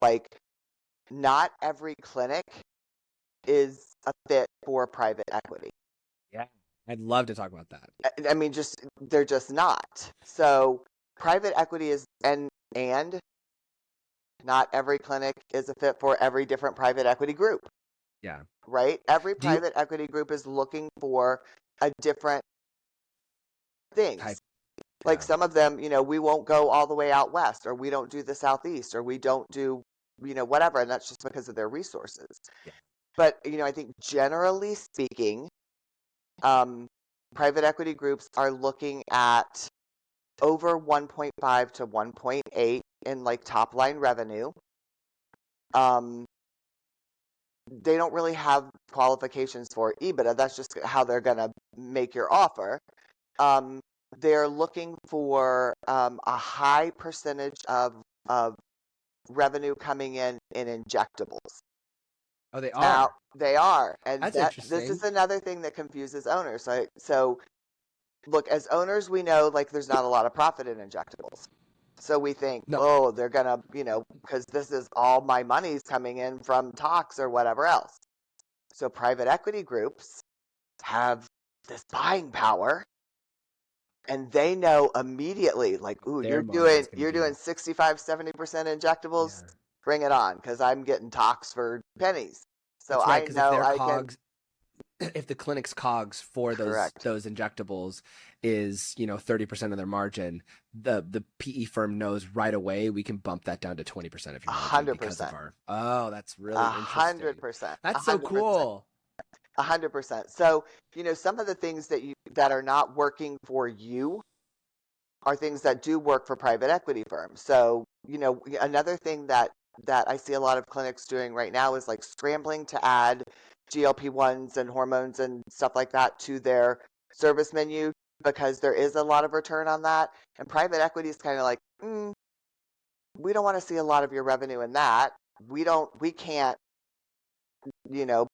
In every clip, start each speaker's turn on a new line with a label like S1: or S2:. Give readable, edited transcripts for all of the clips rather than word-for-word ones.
S1: like not every clinic is a fit for private equity.
S2: Yeah. I'd love to talk about that.
S1: I mean, just they're just not. So private equity is and not every clinic is a fit for every different private equity group,
S2: Yeah.
S1: right? Every
S2: Do you
S1: private equity group is looking for a different things.
S2: type?
S1: Like
S2: Yeah.
S1: some of them, we won't go all the way out west, or we don't do the southeast, or we don't do, whatever, and that's just because of their resources.
S2: Yeah.
S1: But, I think generally speaking, um, private equity groups are looking at over 1.5 to 1.8 in like top line revenue. Um, they don't really have qualifications for EBITDA. That's just how they're going to make your offer. Um, they're looking for a high percentage of revenue coming in injectables.
S2: Oh, they
S1: Now
S2: are.
S1: they are, and
S2: That's
S1: that this
S2: interesting.
S1: is another thing that confuses owners. So look, as owners, we know like there's not a lot of profit in injectables. So we think,
S2: No,
S1: oh, they're gonna, because this is all my money's coming in from talks or whatever else. So private equity groups have this buying power, and they know immediately, like, ooh,
S2: their margin's going to
S1: you're
S2: be.
S1: doing 65-70% injectables,
S2: Yeah.
S1: bring it on, because I'm getting talks for pennies. So
S2: That's right.
S1: I
S2: Because if
S1: know
S2: their
S1: I can.
S2: cogs, if the clinic's cogs for those
S1: Correct.
S2: those injectables is 30% of their margin, the PE firm knows right away we can bump that down to 20% of
S1: A
S2: your margin
S1: hundred
S2: because of
S1: percent.
S2: our. Oh, that's
S1: A
S2: really
S1: hundred
S2: interesting.
S1: percent. A
S2: That's so
S1: hundred percent.
S2: cool.
S1: 100%. So, some of the things that are not working for you are things that do work for private equity firms. So, another thing that I see a lot of clinics doing right now is like scrambling to add GLP-1s and hormones and stuff like that to their service menu because there is a lot of return on that. And private equity is kind of like, we don't want to see a lot of your revenue in that. We can't, you know,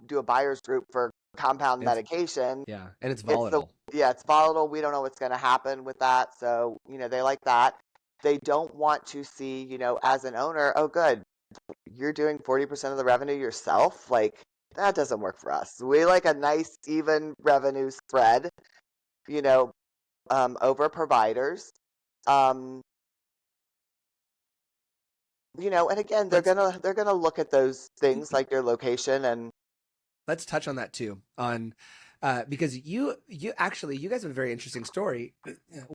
S1: do a buyer's group for compound
S2: And it's
S1: medication.
S2: yeah, and it's
S1: It's the
S2: volatile.
S1: Yeah, it's volatile. We don't know what's going to happen with that. So, they like that. They don't want to see, as an owner, oh good, you're doing 40% of the revenue yourself. Like that doesn't work for us. We like a nice even revenue spread, you know, over providers. Um, and again, they're
S2: Let's
S1: gonna look at those things like your location and
S2: let's touch on that too on because you guys have a very interesting story